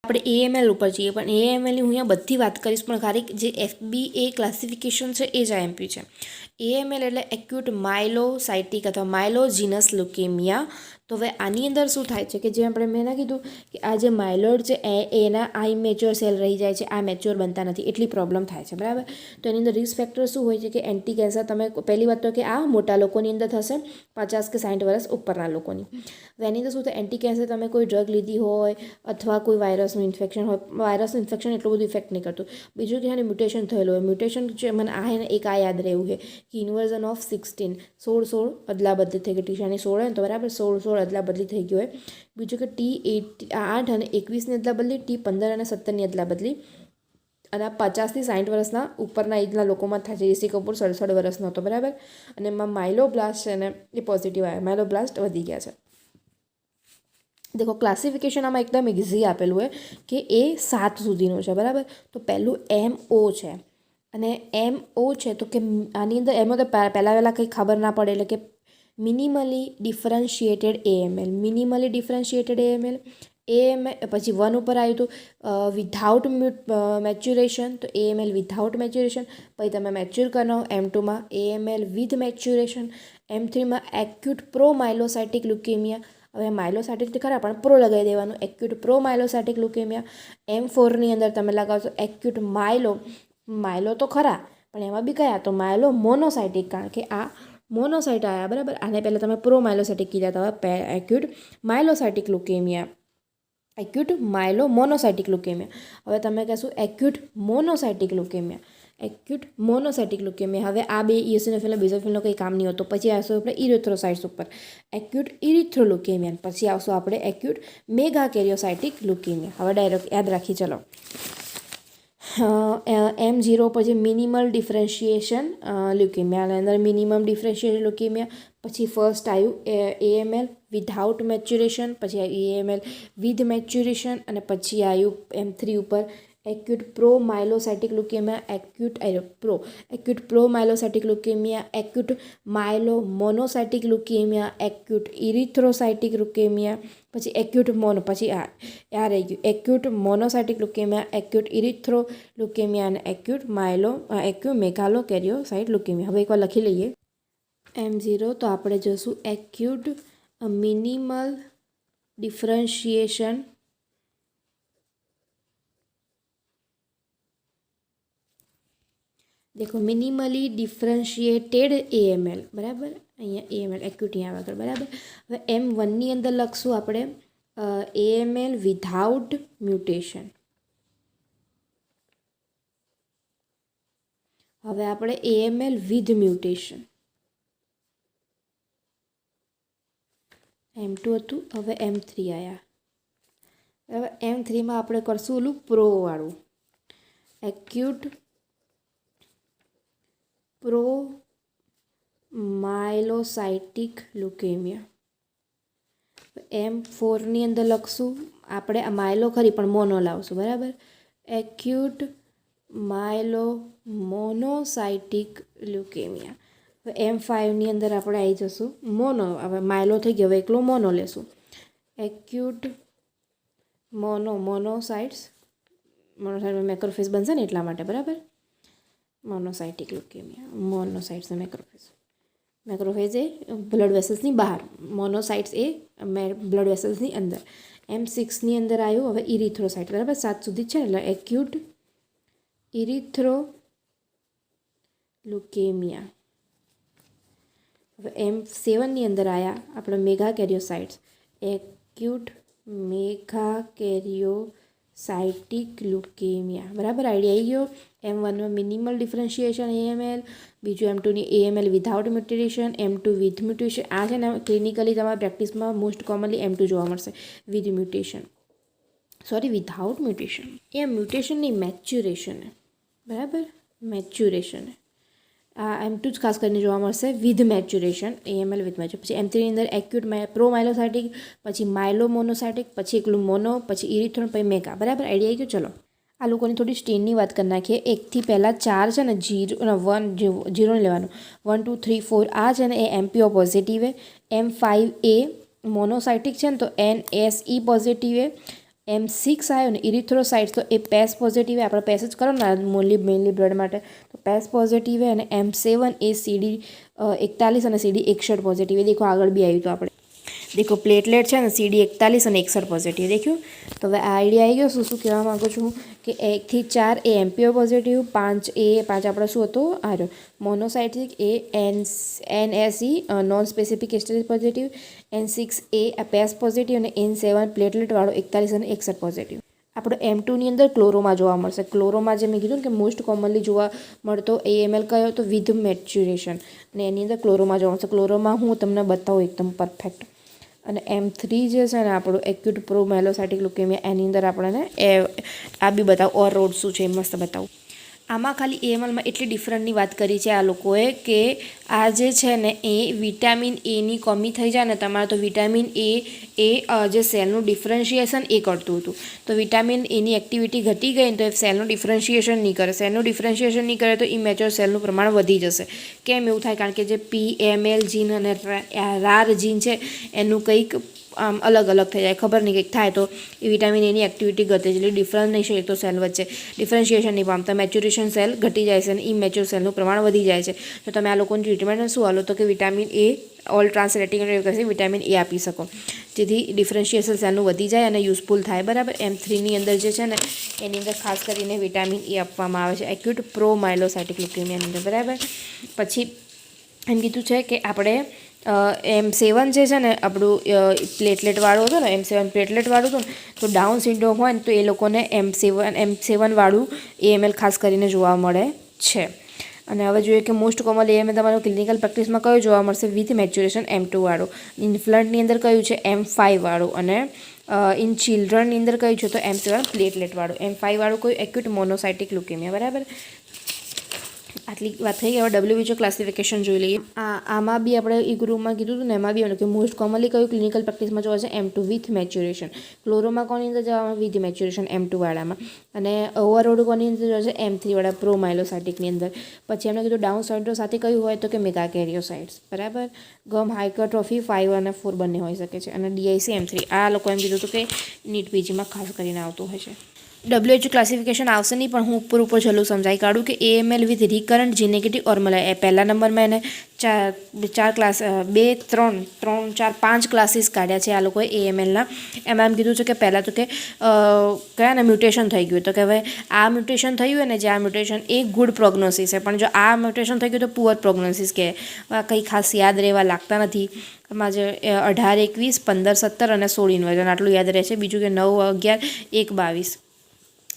આપણે એએમએલ ઉપર જઈએ, પણ એએમએલની હું અહીંયા બધી વાત કરીશ, પણ ખાલી જે FBA ક્લાસિફિકેશન છે એ જ IMP છે. એએમએલ એટલે એક્યુટ માયલોસાઇટિક અથવા માયલોજીનસ લ્યુકેમિયા. તો હવે આની અંદર શું થાય છે કે જે મેં કીધું કે આ જે માયલોઇડ છે એના આ ઇમેચ્યોર સેલ રહી જાય છે, આ મેચ્યોર બનતા નથી, એટલી પ્રોબ્લેમ થાય છે, બરાબર. તો એની અંદર રિસ્ક ફેક્ટર શું હોય છે કે એન્ટી કેન્સર, તમે પહેલી વાત તો કે આ મોટા લોકોની અંદર થશે, 50 કે 60 વર્ષ ઉપરના લોકોની. હવે એની અંદર શું થાય, એન્ટી કેન્સર તમે કોઈ ડ્રગ લીધી હોય અથવા કોઈ વાયરસનું ઇન્ફેક્શન હોય, વાયરસનું ઇન્ફેક્શન એટલું બધું ઇફેક્ટ નહીં કરતું. બીજું કે એને મ્યુટેશન થયેલું હોય, મ્યુટેશન જે મને આ એક આ યાદ રહેવું છે કે ઇન્વર્ઝન ઓફ 16 અદલા બદલી થઈ ગઈ, ટીશાની 16 હોય ને તો બરાબર 16 અદલા બદલી થઈ ગઈ હોય. બીજું કે T8 અને 21ની અદલા બદલી, T15 અને 17ની અદલા બદલી, અને આ 50 થી 60 વર્ષના ઉપરના એજના લોકોમાં થાય છે. ઋષિ કપૂર 67 વર્ષનો હતો, બરાબર. અને એમાં માઇલોબ્લાસ્ટ છે ને એ પોઝિટિવ આવ્યા, માઇલોબ્લાસ્ટ વધી ગયા છે. દેખો ક્લાસિફિકેશન આમાં એકદમ ઇઝી આપેલું હોય કે એ 7 સુધીનું છે, બરાબર. તો પહેલું MO છે, અને MO છે તો કે આની અંદર MO તો પહેલાં કંઈ ખબર ના પડે, એટલે કે મિનિમલી ડિફરન્શિએટેડ AML, મિનિમલી ડિફરન્શિએટેડ AML. પછી 1 ઉપર આવ્યું હતું વિધાઉટ મેચ્યુરેશન, તો AML વિધાઉટ મેચ્યુરેશન. પછી તમે મેચ્યોર કરો M2માં AML વિથ મેચ્યુરેશન. M3માં એક્યુટ પ્રો માઇલોસાઇટિક લ્યુકેમિયા. હવે માઇલોસાઇટિક ખરા પણ પ્રો લગાવી દેવાનું, એક્યુટ પ્રો માઇલોસાઇટિક લ્યુકેમિયા. M4ની અંદર તમે લગાવશો એક્યુટ માઇલો તો ખરા, પણ એમાં બી કયા, તો માઇલો મોનોસાઇટિક, કારણ કે આ મોનોસાઇટ આવ્યા, બરાબર. આને પહેલાં તમે પ્રો માઇલોસાઇટિક કીધા હતા, હવે acute માઇલોસાઇટિક leukaemia, acute myelomonocytic leukaemia. હવે તમે કહેશું acute monocytic leukaemia, acute monocytic leukaemia. હવે આ બે ઇઓસિનોફિલ અને બેઝોફિલનો કંઈ કામ નહીં હોતો. પછી આવશું આપણે ઇરિથ્રોસાઇટ્સ ઉપર, એક્યુટ ઇરિથ્રોલ્યુકેમિયા. પછી આવશું આપણે એક્યુટ મેગાકેરિયોસાઇટિક લ્યુકેમિયા. હવે ડાયરેક્ટ યાદ રાખી ચલો. M0 પછી મિનિમલ ડિફરન્શિએશન લ્યુકેમિયા, અંદર મિનિમમ ડિફરન્શિએશન લ્યુકેમિયા. પછી ફર્સ્ટ આવ્યું AML વિધાઉટ મેચ્યુરેશન, પછી AML વિથ મેચ્યુરેશન, અને પછી આવ્યું M3 ઉપર acute promyelocytic leukaemia, acute promyelocytic leukaemia, acute myelomonocytic leukaemia, acute erythrocytic leukaemia. પછી એક્યુટ પછી આ રહી ગયું acute monocytic leukaemia, acute erythroleukaemia, અને એક્યુટ મેગાલોકેરિયોસાઇટ લ્યુકેમિયા. હવે એકવાર લખી લઈએ M0. તો આપણે જોઈશું એક્યુટ મિનિમલ ડિફરન્શિએશન દેખો મિનિમલી ડિફરન્શિએટેડ AML, બરાબર. અહીંયા AML એક્યુટ અહીંયા આગળ, બરાબર. હવે M1ની અંદર લખશું આપણે AML વિધાઉટ મ્યુટેશન. હવે આપણે AML વિથ મ્યુટેશન, M2 હતું, હવે M3 આવ્યા. હવે M3માં આપણે કરશું ઓલું પ્રોવાળું, એક્યુટ પ્રો માઇલોસાઇટિક લ્યુકેમિયા. M4ની અંદર લખશું આપણે આ માઇલો ખરી પણ મોનો લાવશું, બરાબર. Acute myelomonocytic leukaemia. હવે M5ની અંદર આપણે આવી જશું મોનો, હવે માઇલો થઈ ગયો, હવે એકલો મોનો લેશું, એક્યુટ મોનોસાઇટ્સ મેક્રોફેઝ બનશે ને એટલા માટે, બરાબર. મોનોસાઇટિક લ્યુકેમિયા, મોનોસાઇટ્સ મેક્રોફેઝ એ બ્લડ વેસલ્સની બહાર, મોનોસાઇટ્સ એ બ્લડ વેસલ્સની અંદર. M6ની અંદર આવ્યું હવે ઇરિથ્રોસાઇટ, બરાબર. 7 સુધી છે એટલે એક્યુટ ઇરિથ્રો લ્યુકેમિયા. હવે M7ની અંદર આવ્યા આપણે મેગાકેરિયોસાઇટ્સ, એક્યુટ મેગાકેરિયોસાઇટિક લ્યુકેમિયા, બરાબર. આઈડિયા આવી ગયો. M1માં મિનિમલ ડિફરન્શિએશન AML, બીજું M2ની AML without mutation, M2 with mutation. આ છે ને ક્લિનિકલી તમારા પ્રેક્ટિસમાં મોસ્ટ કોમનલી M2 જોવા મળશે, with mutation, sorry without mutation. એ મ્યુટેશનની મેચ્યુરેશન, બરાબર, મેચ્યુરેશન. આ M2 જ ખાસ કરીને જોવા મળશે with maturation, AML with maturation. પછી M3ની અંદર એક્યુટ પ્રો માઇલોસાઇટિક, પછી માઇલો મોનોસાઇટિક, પછી એકલું મોનો, પછી ઇરિથ્રોન, પછી મેગા, બરાબર. આઈડિયા આવી ગયો. ચલો આ લોકોની થોડી સ્ટેનની વાત કરી નાખીએ. 1થી પહેલાં 4 છે ને 0 લેવાનું, 1 2 3 4 આ છે ને એ MPO પોઝિટિવ है. M5A મોનોસાઇટિક છે ને તો NSE પોઝિટિવ है. M6 આવ્યો ને ઇરિથ્રોસાઇટ્સ, તો એ પેસ પોઝિટિવ, આપણે પેસ જ કરો ને મેનલી બ્લડ માટે, તો પેસ પોઝિટિવ અને M7 એ CD41 અને CD61 પોઝિટિવ. એ દેખો આગળ બી આવ્યું તો આપણે देखो प्लेटलेट है ना CD41 અને 61 પોઝિટિવ દેખ્યું. તો હવે આ આઈડિયા આવી ગયો. શું કહેવા માગું છું કે 1 થી 4 એ એમપીઓ પોઝિટિવ, 5 આપણે શું હતો આ રહ્યો મોનોસાઇટિક, એ NSE non specific esterase positive, N6 એ પેસ પોઝિટિવ અને N7 પ્લેટલેટવાળો 41 અને 61 પોઝિટિવ. આપણો M2ની અંદર ક્લોરોમાં જોવા મળશે. ક્લોરોમાં જે મેં કીધું કે મોસ્ટ કોમનલી જોવા મળતો AML કયો તો વિથ મેચ્યુરેશન, અને એની અંદર ક્લોરોમાં જોવા મળશે. ક્લોરોમાં હું તમને બતાવું એકદમ પરફેક્ટ. અને M3 જે છે ને આપણું એક્યુટ પ્રોમેલોસાઇટિક લ્યુકેમિયા, એની અંદર આપણને આ બી બતાવું ઓર રોડ શું છે એ મસ્ત બતાવું. આમાં ખાલી AMLમાં એટલી ડિફરન્ટની વાત કરી છે આ લોકોએ કે આ જે છે ને એ વિટામિન એની કમી થઈ જાય ને તમારે, તો વિટામિન એ જે સેલનું ડિફરન્શિએશન એ કરતું હતું. તો વિટામિન એની એક્ટિવિટી ઘટી ગઈ ને તો એ સેલનું ડિફરન્શિએશન નહીં કરે. સેલનું ડિફરન્શિએશન નહીં કરે તો ઇમેચ્યોર સેલનું પ્રમાણ વધી જશે. કેમ એવું થાય? કારણ કે જે PML જીન અને RAR જીન છે એનું કંઈક આમ અલગ થઈ જાય, ખબર નહીં કંઈક થાય તો એ વિટામિન એની એક્ટિવિટી ઘટે છે, એટલે ડિફરન્સ નહીં છે તો સેલ વચ્ચે ડિફરન્શિએશન નહીં પામતા, મેચ્યુરેશન સેલ ઘટી જાય છે અને ઇમેચ્યોર સેલનું પ્રમાણ વધી જાય છે. તો તમે આ લોકોની ટ્રીટમેન્ટ શું હાલો તો કે vitamin A all translating vitamin A આપી શકો, જેથી ડિફરન્શિએશન સેલનું વધી જાય અને યુઝફુલ થાય. બરાબર. M3ની અંદર જે છે ને એની અંદર ખાસ કરીને વિટામિન એ આપવામાં આવે છે એક્યુટ પ્રોમાયલોસાઇટિક લ્યુકેમિયાની અંદર. બરાબર. પછી એમ કીધું છે કે આપણે M7 જે છે ને આપણું પ્લેટલેટવાળું હતું ને, M7 પ્લેટલેટવાળું હતું ને, તો ડાઉન સિન્ડ્રોમ હોય ને તો એ લોકોને M7 વાળું AML ખાસ કરીને જોવા મળે છે. અને હવે જોઈએ કે મોસ્ટ કોમન AML તમારું ક્લિનિકલ પ્રેક્ટિસમાં કયું જોવા મળશે વિથ મેચ્યુરેશન M2 વાળું, ઇન્ફ્લન્ટની અંદર કયું છે M5 વાળું, અને ઇન ચિલ્ડ્રનની અંદર કયું છે તો M7 પ્લેટલેટવાળું. M5 વાળું કોઈ એક્યુટ મોનોસાઇટિક લ્યુકેમિયા. બરાબર. આટલી વાત થઈ ગઈ. હવે WHO ક્લાસિફિકેશન જોઈ લઈએ. આમાં બી આપણે એ ગ્રુપમાં કીધું હતું ને એમાં બી કે મોસ્ટ કોમનલી કયું ક્લિનિકલ પ્રેક્ટિસમાં જોવા છે M2 વિથ મેચ્યુરેશન. ક્લોરોમાં કોની અંદર જવા વિથ મેચ્યુરેશન M2 વાળામાં, અને ઓવરઓલ કોની અંદર જોવા છે M3 વાળા પ્રોમાયલોસાઇટિકની અંદર. પછી એમને કીધું ડાઉન સિન્ડ્રોમ સાથે કયું હોય તો કે મેગાકેરિયોસાઇટ્સ. બરાબર. ગમ હાઇપરટ્રોફી 5 અને 4 બંને હોઈ શકે છે. અને DIC M3 આ લોકો એમ કીધું હતું કે નીટ PGમાં ખાસ કરીને આવતું હોય છે. WHO ક્લાસિફિકેશન આવશે નહીં પણ હું ઉપર છેલ્લું સમજાવી કાઢું કે AML વિથ રિકરન્ટ જી નેગેટિવ ઓર્મલ. એ પહેલા નંબરમાં એને 5 ક્લાસીસ કાઢ્યા છે આ લોકોએ AMLના. એમાં એમ કીધું છે કે પહેલાં તો કે કયા ને મ્યુટેશન થઈ ગયું, તો કે હવે આ મ્યુટેશન થયું અને જે આ મ્યુટેશન એ ગુડ પ્રોગ્નોસિસ છે, પણ જો આ મ્યુટેશન થઈ ગયું તો પુઅર પ્રોગ્નોસિસ કે કંઈ ખાસ યાદ રહેવા લાગતા નથી. એમાં જે 18, 21, 15, 17 અને 16 ઇન્વર્ઝન આટલું યાદ રહે છે. બીજું કે 9, 11, 1, 22.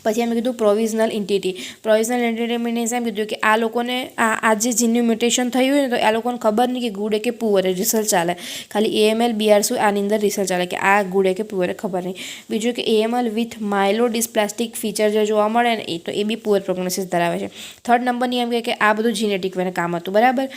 પછી એમ કીધું પ્રોવિઝનલ એન્ટિટી મીન્સ એમ કીધું કે આ લોકોને આ જે જીનનું મ્યુટેશન થયું હોય ને તો આ લોકોને ખબર નહીં કે ગુડ કે પુઅર રિસર્ચ ચાલે. ખાલી AML BRC આની અંદર રિસર્ચ ચાલે કે આ ગુડ કે પુઅર ખબર નહીં. બીજું કે AML વિથ માયલોડિસ્પ્લાસ્ટિક ફીચર જે જોવા મળે ને એ તો એ બી પુઅર પ્રોગ્નોસિસ ધરાવે છે. 3rd નંબરની એમ કે આ બધું જીનેટિક વેને કામ હતું. બરાબર.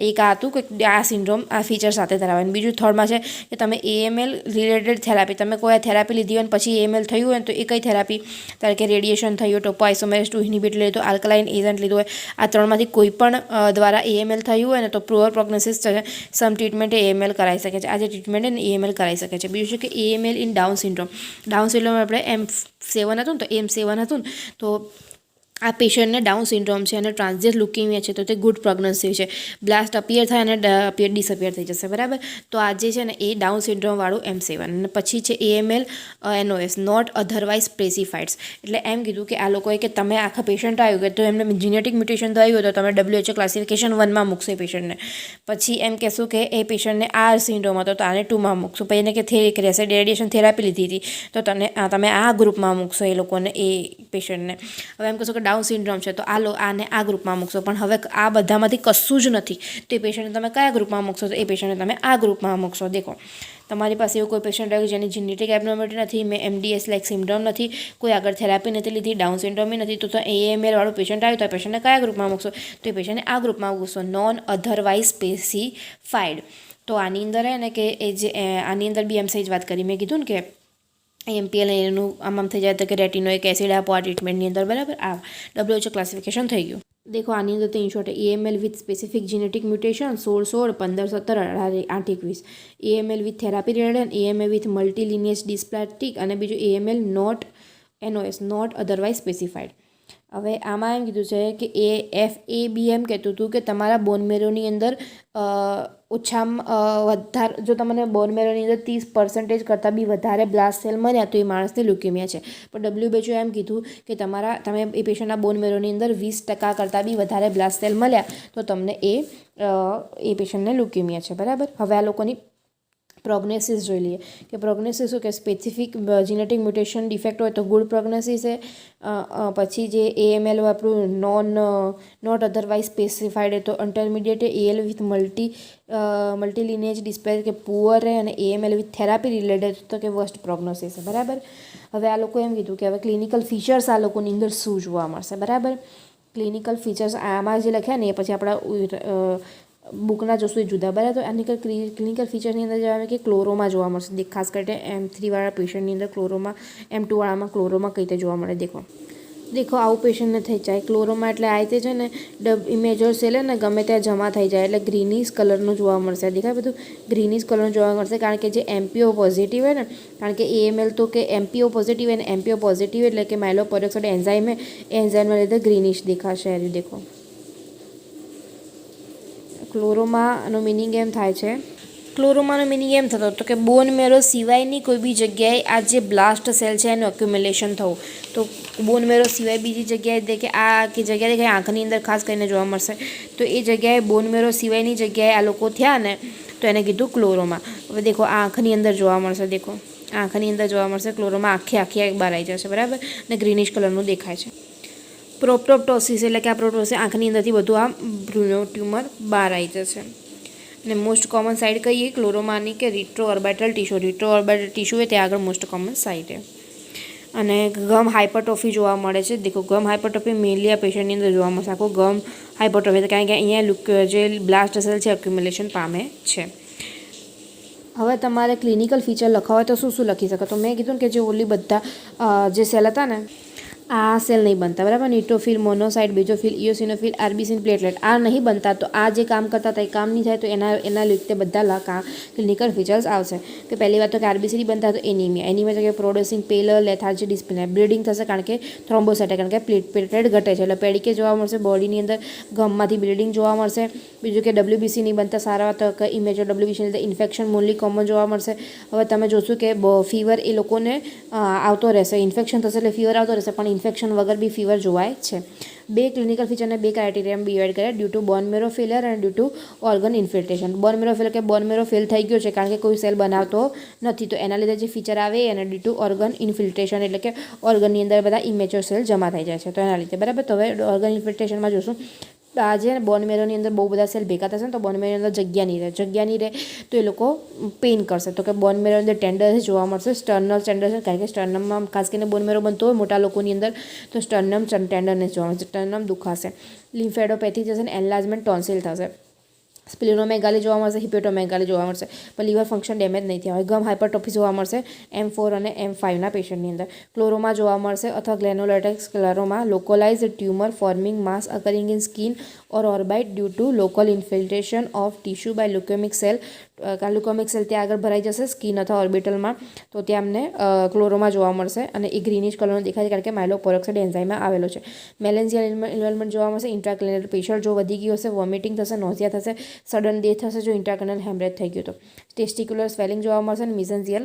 એક આ હતું કે આ સિન્ડ્રોમ આ ફીચર સાથે ધરાવે. બીજું 3rdમાં છે કે તમે AML રિલેટેડ થેરાપી, તમે કોઈ થેરાપી લીધી હોય ને પછી AML થયું હોય તો એ કઈ થેરાપી, કારણ કે રેડિયેશન થયું, ટોપોઆઇસોમેરેઝ 2 ઇન્હિબિટર લીધું, આલ્કલાઇન એજન્ટ લીધું હોય, આ 3માંથી કોઈ પણ દ્વારા AML થયું હોય ને તો પુઅર પ્રોગ્નોસિસ છે. સમ ટ્રીટમેન્ટ AML કરાવી શકે છે. આ જે ટ્રીટમેન્ટ એને AML કરાવી શકે છે. બીજું છે કે AML in down syndrome. Down syndrome આપણે M7 હતું ને તો M7 હતું ને તો આ પેશન્ટને ડાઉન સિન્ડ્રોમ છે અને ટ્રાન્ઝિયન્ટ લ્યુકેમિયા છે તો તે ગુડ પ્રોગ્નોસિસ છે. બ્લાસ્ટ અપિયર થાય અને ડિસઅપિયર થઈ જશે. બરાબર. તો આ જે છે ને એ ડાઉન સિન્ડ્રોમવાળું M7. અને પછી છે AML NOS નોટ અધરવાઇઝ સ્પેસિફાઇડ્સ. એટલે એમ કીધું કે આ લોકોએ કે તમે આખા પેશન્ટ આવ્યું કે તો એમને જીનેટિક મ્યુટેશન થયું હોય તો તમે WHO ક્લાસિફિકેશન 1માં મૂકશો એ પેશન્ટને. પછી એમ કહેશું કે એ પેશન્ટને આ સિન્ડ્રોમ હતો તો આને 2માં મૂકશું. પછી એને કે રેડિયેશન થેરાપી લીધી હતી તો તમે આ ગ્રુપમાં મૂકશો એ લોકોને, એ પેશન્ટને. હવે એમ કહેશો કે ડાઉન સિન્ડ્રોમ છે તો આને આ ગ્રુપમાં મૂકશો, પણ હવે આ બધામાંથી કશું જ નથી તો એ પેશન્ટને તમે કયા ગ્રુપમાં મૂકશો તો એ પેશન્ટને તમે આ ગ્રુપમાં મૂકશો. દેખો તમારી પાસે એવું કોઈ પેશન્ટ આવ્યું જેની જીનેટિક એબનોર્માલિટી નથી, મેં MDS લાઇક સિન્ડ્રોમ નથી, કોઈ આગળ થેરાપી નથી લીધી, ડાઉન સિન્ડ્રોમ નથી, તો AML વાળું પેશન્ટ આવ્યું તો એ પેશન્ટને કયા ગ્રુપમાં મૂકશો તો એ પેશન્ટને આ ગ્રુપમાં મૂકશો, નોન અધરવાઇઝ સ્પેસિફાઈડ. તો આની અંદર હે ને કે એ જે આની અંદર બી એમ સહી જ વાત કરી મેં કીધું ને કે MPL એનું આમ થઈ જાય તો કે રેટિનોઇક એસિડ આપો આ ટ્રીટમેન્ટની અંદર. બરાબર. આ WHO ક્લાસિફિકેશન થઈ ગયું. देखो आनी अंदर तो in short AML with specific genetic mutation 16 15 17 18 8 21 AML with therapy related AML with multilineage dysplastic અને બીજું AML not NOS not otherwise specified. હવે આમાં એમ કીધું છે કે FAB એમ કહેતું હતું કે તમારા બોન મેરોની અંદર ઓછામાં વધારે જો તમને બોન મેરોની અંદર 30% કરતાં બી વધારે બ્લાસ્ટ સેલ મળ્યા તો એ માણસને લ્યુકેમિયા છે. પણ WHO એમ કીધું કે તમે એ પેશન્ટના બોન મેરોની અંદર 20% કરતાં બી વધારે બ્લાસ્ટ સેલ મળ્યા તો તમને એ પેશન્ટને લ્યુકેમિયા છે. બરાબર. હવે આ લોકોની પ્રોગ્નોસિસ જોઈ લઈએ કે પ્રોગ્નોસિસ શું કે સ્પેસિફિક જેનેટિક મ્યુટેશન ડિફેક્ટ હોય તો ગુડ પ્રોગ્નોસિસ છે. પછી જે AML આપણું નોટ અધરવાઇઝ સ્પેસિફાઈડ તો ઇન્ટરમીડિયેટ AL વિથ મલ્ટીલિનેજ ડિસ્પ્લે કે પુઅર રહે અને AML વિથ થેરાપી રિલેટેડ તો કે વર્સ્ટ પ્રોગ્નોસિસ છે. બરાબર. હવે આ લોકો એમ કીધું કે હવે ક્લિનિકલ ફીચર્સ આ લોકોની અંદર શું જોવા મળશે. બરાબર. ક્લિનિકલ ફીચર્સ આમાં જે લખ્યા ને એ પછી આપણા બુકના જોશું જુદા. બરાબર. તો આની ક્લિનિકલ ફીચરની અંદર જવાનું કે ક્લોરોમાં જોવા મળશે. ખાસ કરીને M3 પેશન્ટની અંદર ક્લોરોમાં, M2 ક્લોરોમાં કઈ રીતે જોવા મળે. દેખો આવું પેશન્ટને થઈ જાય ક્લોરોમાં એટલે આ રીતે છે ને ઇમેજર સેલ ને ગમે ત્યાં જમા થઈ જાય એટલે ગ્રીનિશ કલરનું જોવા મળશે. દેખાય બધું ગ્રીનિશ કલરનું જોવા મળશે કારણ કે જે MPO પોઝિટિવ હોય ને, કારણ કે AML તો કે MPO પોઝિટિવ હોય ને MPO પોઝિટિવ એટલે કે માયલોપેરોક્સાઇડ એન્ઝાઇમ એ એન્ઝાઇમના લીધે ગ્રીનિશ દેખાશે. દેખો ક્લોરોમાનો મિનિંગ એમ થાય છે, ક્લોરોમાનો મિનિંગ એમ થતો હતો કે બોન મેરો સિવાયની કોઈ બી જગ્યાએ આ જે બ્લાસ્ટ સેલ છે એનું એક્યુમ્યુલેશન થવું. તો બોન મેરો સિવાય બીજી જગ્યાએ દેખે આ કે જગ્યાએ દેખે આંખની અંદર ખાસ કરીને જોવા મળશે તો એ જગ્યાએ બોન મેરો સિવાયની જગ્યાએ આ લોકો થયા ને તો એને કીધું ક્લોરોમા. હવે દેખો આ આંખની અંદર જોવા મળશે. દેખો આંખની અંદર જોવા મળશે ક્લોરોમા આખી બહાર આવી જશે. બરાબર. અને ગ્રીનિશ કલરનું દેખાય છે. પ્રોપ્ટોપ્ટોસિસ એટલે કે આ પ્રોપ્ટોસિસ આંખની અંદરથી બધું આ બ્રુનો ટ્યુમર બહાર આવી જશે. અને મોસ્ટ કોમન સાઇડ કહીએ ક્લોરોમાની કે retro orbital tissue. Retro orbital tissue હોય ત્યાં આગળ મોસ્ટ કોમન સાઇડ છે. અને ગમ હાઇપરટ્રોફી જોવા મળે છે. દેખો ગમ હાઇપરટ્રોફી મેનલી આ પેશન્ટની અંદર જોવા મળશે. આખું ગમ હાઇપરટ્રોફી કારણ કે અહીંયા જે બ્લાસ્ટ સેલ છે એક્યુમ્યુલેશન પામે છે. હવે તમારે ક્લિનિકલ ફીચર લખાવ હોય તો શું લખી શકો? તો મેં કીધું ને કે જે ઓલી બધા જે સેલ હતા ને આ સેલ નહીં બનતા. બરાબર. ન્યુટ્રોફિલ, મોનોસાઇટ, બેઝોફિલ, ઇયોસિનોફિલ, આરબીસીન, પ્લેટલેટ આ નહીં બનતા તો આ જે કામ કરતા હતા એ કામ નહીં થાય તો એના લીધે બધા ક્લિનિકલ ફીચર્સ આવશે. કે પહેલી વાત તો કે આરબીસી બનતા તો એનિમિયા જગ્યાએ પ્રોડ્યુસિંગ પેલર, લેથાર્જી, ડિસ્પ્લે, બ્લીડિંગ થશે કારણ કે થ્રોમ્બોસાઇટ કારણ કે પ્લેટલેટ ઘટે છે એટલે પેડિકે જોવા મળશે. બોડીની અંદર ગમમાંથી બ્લીડિંગ જોવા મળશે. બીજું કે WBC નહીં બનતા સારા તો કે ઇમેજર WBC લીધે ઇન્ફેક્શન મોનલી કોમન જોવા મળશે. હવે તમે જોશો કે ફીવર એ લોકોને આવતો રહેશે. ઇન્ફેક્શન થશે એટલે ફીવર આવતો રહેશે પણ ઇન્ફેક્શન વગર બી ફીવર જોવાય છે. બે ક્લિનિકલ ફીચરને બે ક્રાઇટેરિયામાં ડિવાઇડ કર્યા due to bone marrow failure અને due to organ infiltration. Bone marrow failure કે બોન મેરો ફેલ થઈ ગયો છે કારણ કે કોઈ સેલ બનાવતો નથી તો એના લીધે જે ફીચર આવે અને ડ્યુ ટુ ઓર્ગન ઇન્ફિલ્ટ્રેશન એટલે કે ઓર્ગનની અંદર બધા ઇમેચ્યોર સેલ જમા થઈ જાય છે તો એના લીધે. બરાબર. તો હવે ઓર્ગન ઇન્ફિલ્ટ્રેશનમાં જોશું આજે બોન મેરોની અંદર બહુ બધા સેલ ભેગા થશે ને તો બોન મેરોની અંદર જગ્યા નહીં રહે તો એ લોકો પેઇન કરશે. તો કે બોન મેરોની અંદર ટેન્ડરનેસ જોવા મળશે. સ્ટર્નલ ટેન્ડરનેસ કારણ કે સ્ટર્નમમાં ખાસ કરીને બોન મેરો બનતો હોય મોટા લોકોની અંદર તો સ્ટર્નમ ટેન્ડરનેસ જોવા મળશે. સ્ટર્નમ દુખાશે. લિમ્ફેડોપેથી જશે ને એનલાર્જમેન્ટ ટોન્સિલ થશે. સ્પ્લિનોમેગાલી જોવા મળશે. હિપેટોમેગાલી જોવા મળશે પણ લીવર ફંક્શન ડેમેજ નહીં થયા હોય. ગમ હાઇપરટ્રોફી જોવા મળશે M4 અને M5ના પેશન્ટની અંદર. ક્લોરોમા જોવા મળશે અથવા granulocytic chloroma localise tumour forming mass occurring in skin or orbit due to local infiltration of tissue by leukaemic cell. Leukaemic cell ત્યાં આગળ ભરાઈ જશે સ્કિન અથવા ઓર્બિટલમાં તો ત્યાં અમને ક્લોરોમા જોવા મળશે અને એ ગ્રીનિશ કલરનો દેખાય છે કારણ કે માયલોપેરોક્સાઇડ એન્ઝાઇમમાં આવેલો છે. મેલેન્ઝિયલ ઇન્વોલ્વમેન્ટ જોવા મળશે. ઇન્ટ્રાક્લિનલ પ્રેશર જો વધી ગયું હશે, વોમિટિંગ થશે, નોઝિયા થશે, સડન ડેથ થશે જો ઇન્ટ્રાક્રિનલ હેમરેજ થઈ ગયું તો. ટેસ્ટિક્યુલર સ્વેલિંગ જોવા મળશે અને મિઝન્સિયલ